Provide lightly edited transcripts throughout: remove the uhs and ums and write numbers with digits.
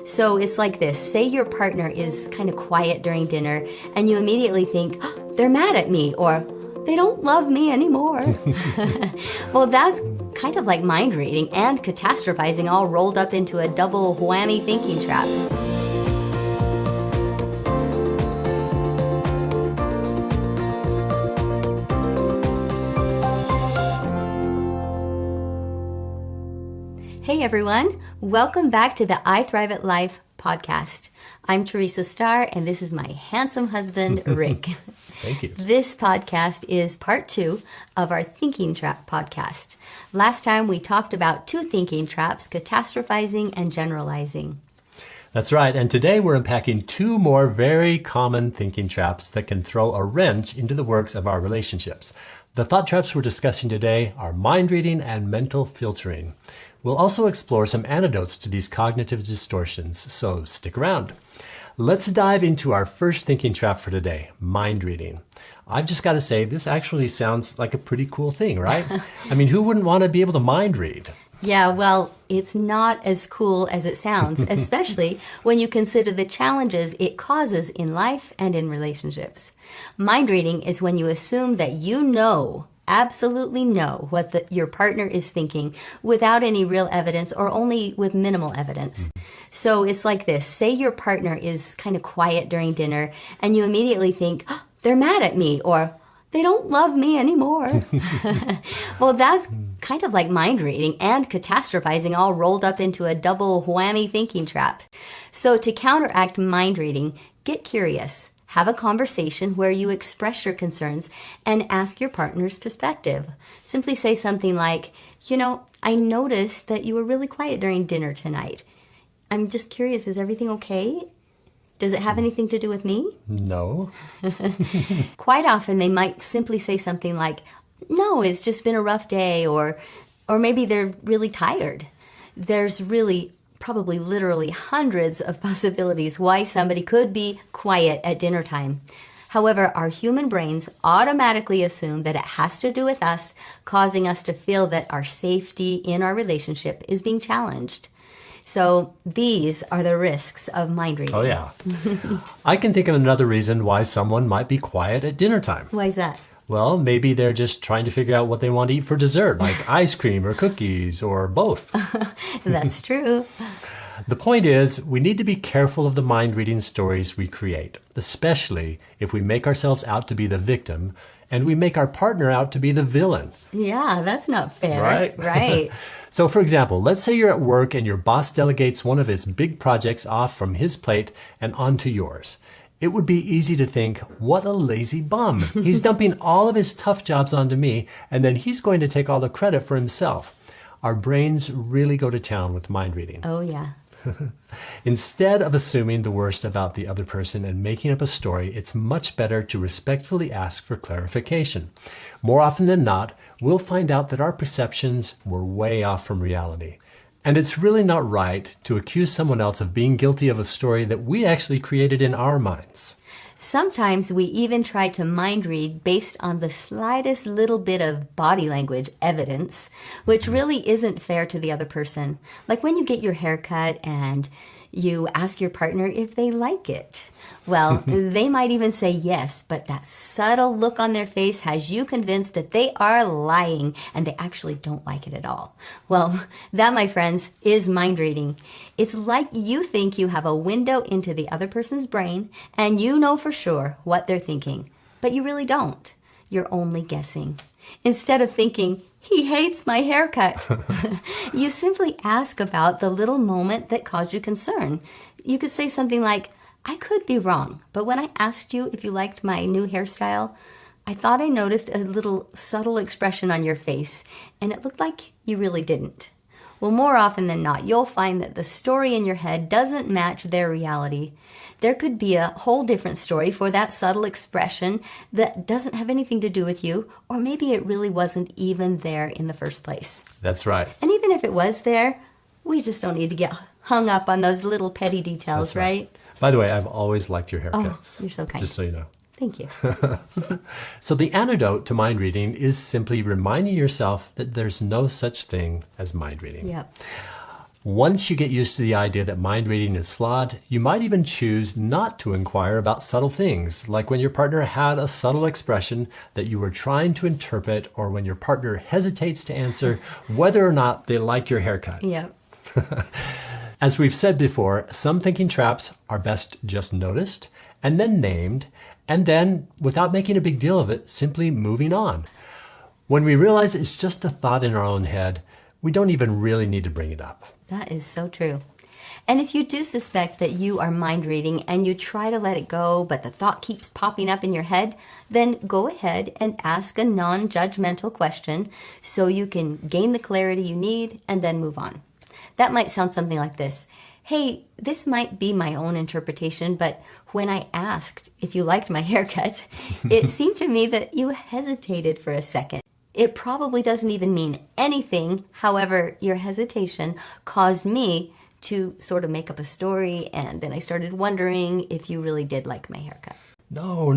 So it's like this. Say your partner is kind of quiet during dinner and you immediately think, oh, they're mad at me, or they don't love me anymore. Well, that's kind of like mind reading and catastrophizing all rolled up into a double whammy thinking trap. Hey everyone, welcome back to the I Thrive at Life podcast. I'm Teresa Starr, and this is my handsome husband, Rick. Thank you. This podcast is part 2 of our Thinking Trap podcast. Last time we talked about 2 thinking traps, catastrophizing and generalizing. That's right. And today we're unpacking 2 more very common thinking traps that can throw a wrench into the works of our relationships. The thought traps we're discussing today are mind reading and mental filtering. We'll also explore some antidotes to these cognitive distortions, so stick around. Let's dive into our first thinking trap for today, mind reading. I've just got to say, this actually sounds like a pretty cool thing, right? I mean, who wouldn't want to be able to mind read? Yeah, well, it's not as cool as it sounds, especially when you consider the challenges it causes in life and in relationships. Mind reading is when you assume that you know, absolutely know what your partner is thinking without any real evidence or only with minimal evidence. So it's like this. Say your partner is kind of quiet during dinner and you immediately think, oh, they're mad at me, or they don't love me anymore. Well, that's kind of like mind reading and catastrophizing all rolled up into a double whammy thinking trap. So to counteract mind reading, get curious. Have a conversation where you express your concerns and ask your partner's perspective. Simply say something like, I noticed that you were really quiet during dinner tonight. I'm just curious, is everything okay? Does it have anything to do with me? No. Quite often they might simply say something like, no, it's just been a rough day, or maybe they're really tired. There's really probably literally hundreds of possibilities why somebody could be quiet at dinner time. However, our human brains automatically assume that it has to do with us, causing us to feel that our safety in our relationship is being challenged. So these are the risks of mind reading. Oh, yeah. I can think of another reason why someone might be quiet at dinner time. Why is that? Well, maybe they're just trying to figure out what they want to eat for dessert, like ice cream or cookies or both. That's true. The point is, we need to be careful of the mind-reading stories we create, especially if we make ourselves out to be the victim and we make our partner out to be the villain. Yeah, that's not fair. Right. So, for example, let's say you're at work and your boss delegates one of his big projects off from his plate and onto yours. It would be easy to think, what a lazy bum. He's dumping all of his tough jobs onto me, and then he's going to take all the credit for himself. Our brains really go to town with mind reading. Oh, yeah. Instead of assuming the worst about the other person and making up a story, it's much better to respectfully ask for clarification. More often than not, we'll find out that our perceptions were way off from reality. And it's really not right to accuse someone else of being guilty of a story that we actually created in our minds. Sometimes we even try to mind read based on the slightest little bit of body language evidence, which really isn't fair to the other person. Like when you get your hair cut and you ask your partner if they like it. Well, they might even say yes, but that subtle look on their face has you convinced that they are lying and they actually don't like it at all. Well, that, my friends, is mind reading. It's like you think you have a window into the other person's brain and you know for sure what they're thinking, but you really don't. You're only guessing. Instead of thinking, he hates my haircut, you simply ask about the little moment that caused you concern. You could say something like, I could be wrong, but when I asked you if you liked my new hairstyle, I thought I noticed a little subtle expression on your face, and it looked like you really didn't. Well, more often than not, you'll find that the story in your head doesn't match their reality. There could be a whole different story for that subtle expression that doesn't have anything to do with you, or maybe it really wasn't even there in the first place. That's right. And even if it was there, we just don't need to get hung up on those little petty details, right? By the way, I've always liked your haircuts. Oh, you're so kind. Just so you know. Thank you. So the antidote to mind reading is simply reminding yourself that there's no such thing as mind reading. Yep. Once you get used to the idea that mind reading is flawed, you might even choose not to inquire about subtle things, like when your partner had a subtle expression that you were trying to interpret, or when your partner hesitates to answer whether or not they like your haircut. Yeah. As we've said before, some thinking traps are best just noticed and then named, and then, without making a big deal of it, simply moving on. When we realize it's just a thought in our own head, we don't even really need to bring it up. That is so true. And if you do suspect that you are mind reading and you try to let it go, but the thought keeps popping up in your head, then go ahead and ask a non-judgmental question so you can gain the clarity you need and then move on. That might sound something like this. Hey, this might be my own interpretation, but when I asked if you liked my haircut, it seemed to me that you hesitated for a second. It probably doesn't even mean anything. However, your hesitation caused me to sort of make up a story, and then I started wondering if you really did like my haircut. No.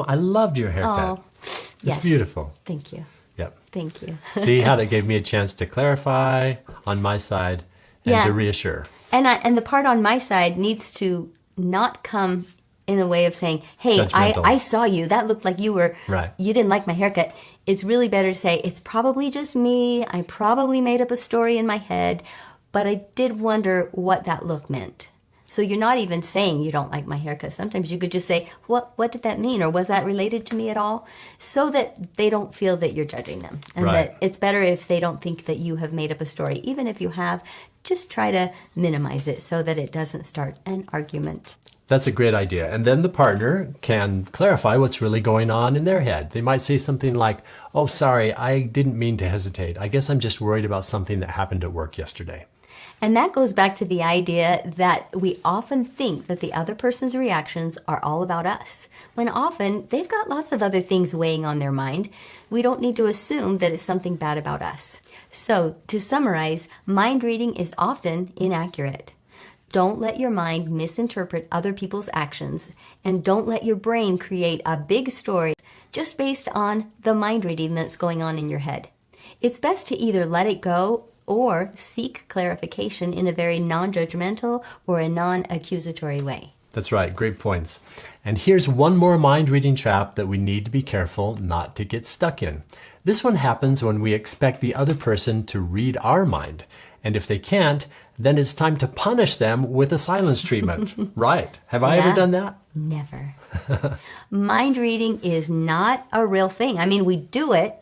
I loved your haircut. Oh, It's yes. beautiful. Thank you. Yep. Thank you. See how that gave me a chance to clarify on my side and Yeah. to reassure. And the part on my side needs to not come in the way of saying, hey, Judgmental. I saw you. That looked like you didn't like my haircut. It's really better to say, it's probably just me. I probably made up a story in my head, but I did wonder what that look meant. So you're not even saying you don't like my haircut. Sometimes you could just say, what did that mean? Or was that related to me at all? So that they don't feel that you're judging them. And that it's better if they don't think that you have made up a story. Even if you have, just try to minimize it so that it doesn't start an argument. That's a great idea. And then the partner can clarify what's really going on in their head. They might say something like, oh, sorry, I didn't mean to hesitate. I guess I'm just worried about something that happened at work yesterday. And that goes back to the idea that we often think that the other person's reactions are all about us, when often they've got lots of other things weighing on their mind. We don't need to assume that it's something bad about us. So, to summarize, mind reading is often inaccurate. Don't let your mind misinterpret other people's actions, and don't let your brain create a big story just based on the mind reading that's going on in your head. It's best to either let it go or seek clarification in a very non-judgmental or a non-accusatory way. That's right. Great points. And here's one more mind reading trap that we need to be careful not to get stuck in. This one happens when we expect the other person to read our mind. And if they can't, then it's time to punish them with a silence treatment. Right. Have I ever done that? Never. Mind reading is not a real thing. I mean, we do it.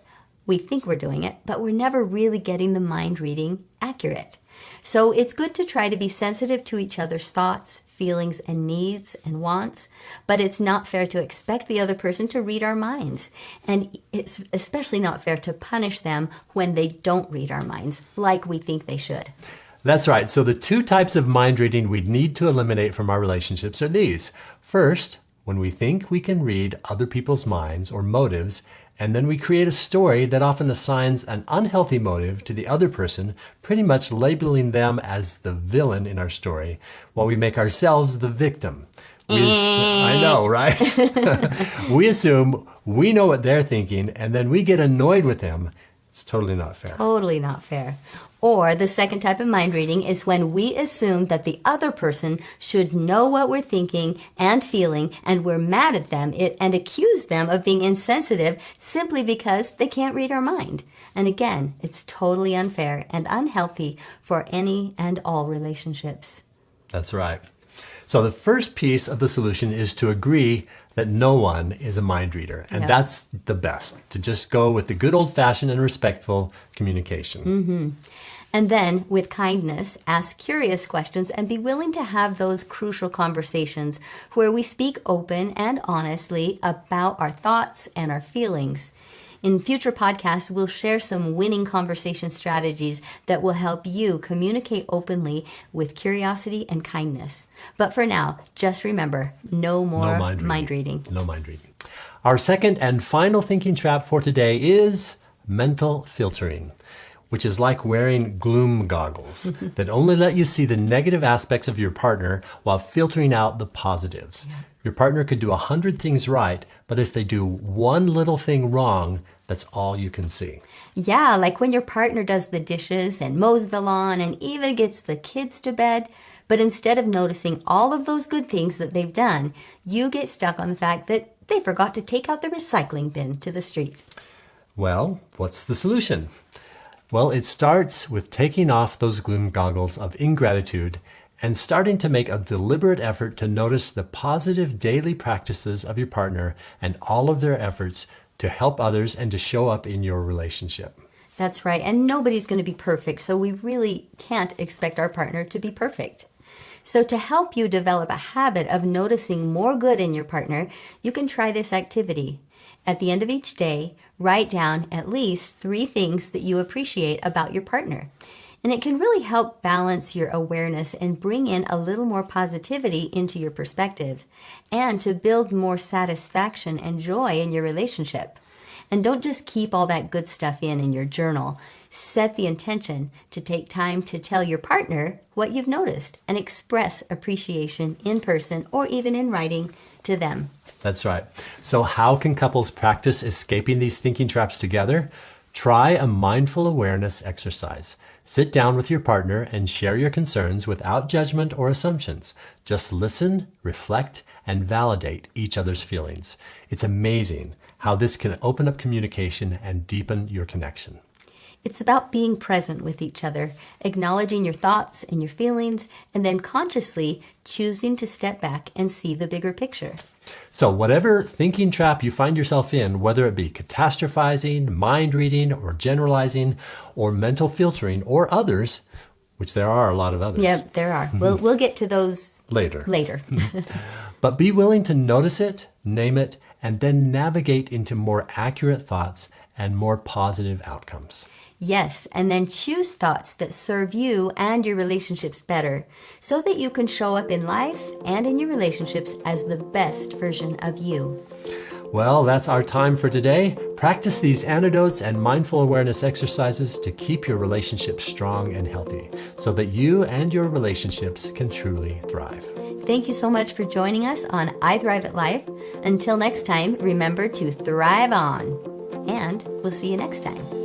We think we're doing it, but we're never really getting the mind reading accurate. So it's good to try to be sensitive to each other's thoughts, feelings, and needs and wants, but it's not fair to expect the other person to read our minds. And it's especially not fair to punish them when they don't read our minds like we think they should. That's right. So the two types of mind reading we need to eliminate from our relationships are these. First, when we think we can read other people's minds or motives, and then we create a story that often assigns an unhealthy motive to the other person, pretty much labeling them as the villain in our story, while we make ourselves the victim. I know, right? We assume we know what they're thinking, and then we get annoyed with them. It's totally not fair. Totally not fair. Or the second type of mind reading is when we assume that the other person should know what we're thinking and feeling, and we're mad at them and accuse them of being insensitive simply because they can't read our mind. And again, it's totally unfair and unhealthy for any and all relationships. That's right. So the first piece of the solution is to agree that no one is a mind reader. And that's the best, to just go with the good old-fashioned and respectful communication. Mm-hmm. And then, with kindness, ask curious questions and be willing to have those crucial conversations where we speak open and honestly about our thoughts and our feelings. In future podcasts, we'll share some winning conversation strategies that will help you communicate openly with curiosity and kindness. But for now, just remember, no more mind reading. No mind reading. Our second and final thinking trap for today is mental filtering, which is like wearing gloom goggles that only let you see the negative aspects of your partner while filtering out the positives. Your partner could do 100 things right, but if they do one little thing wrong, that's all you can see. Yeah, like when your partner does the dishes and mows the lawn and even gets the kids to bed. But instead of noticing all of those good things that they've done, you get stuck on the fact that they forgot to take out the recycling bin to the street. Well, what's the solution? Well, it starts with taking off those gloom goggles of ingratitude and starting to make a deliberate effort to notice the positive daily practices of your partner and all of their efforts to help others and to show up in your relationship. That's right. And nobody's going to be perfect, so we really can't expect our partner to be perfect. So to help you develop a habit of noticing more good in your partner, you can try this activity. At the end of each day, write down at least 3 things that you appreciate about your partner. And it can really help balance your awareness and bring in a little more positivity into your perspective, and to build more satisfaction and joy in your relationship. And don't just keep all that good stuff in your journal. Set the intention to take time to tell your partner what you've noticed and express appreciation in person or even in writing to them. That's right. So how can couples practice escaping these thinking traps together? Try a mindful awareness exercise. Sit down with your partner and share your concerns without judgment or assumptions. Just listen, reflect, and validate each other's feelings. It's amazing how this can open up communication and deepen your connection. It's about being present with each other, acknowledging your thoughts and your feelings, and then consciously choosing to step back and see the bigger picture. So whatever thinking trap you find yourself in, whether it be catastrophizing, mind reading, or generalizing, or mental filtering, or others, which there are a lot of others. Yeah, there are. We'll get to those later. But be willing to notice it, name it, and then navigate into more accurate thoughts and more positive outcomes. Yes, and then choose thoughts that serve you and your relationships better, so that you can show up in life and in your relationships as the best version of you. Well, that's our time for today. Practice these antidotes and mindful awareness exercises to keep your relationship strong and healthy, so that you and your relationships can truly thrive. Thank you so much for joining us on I Thrive at Life. Until next time, remember to thrive on. And we'll see you next time.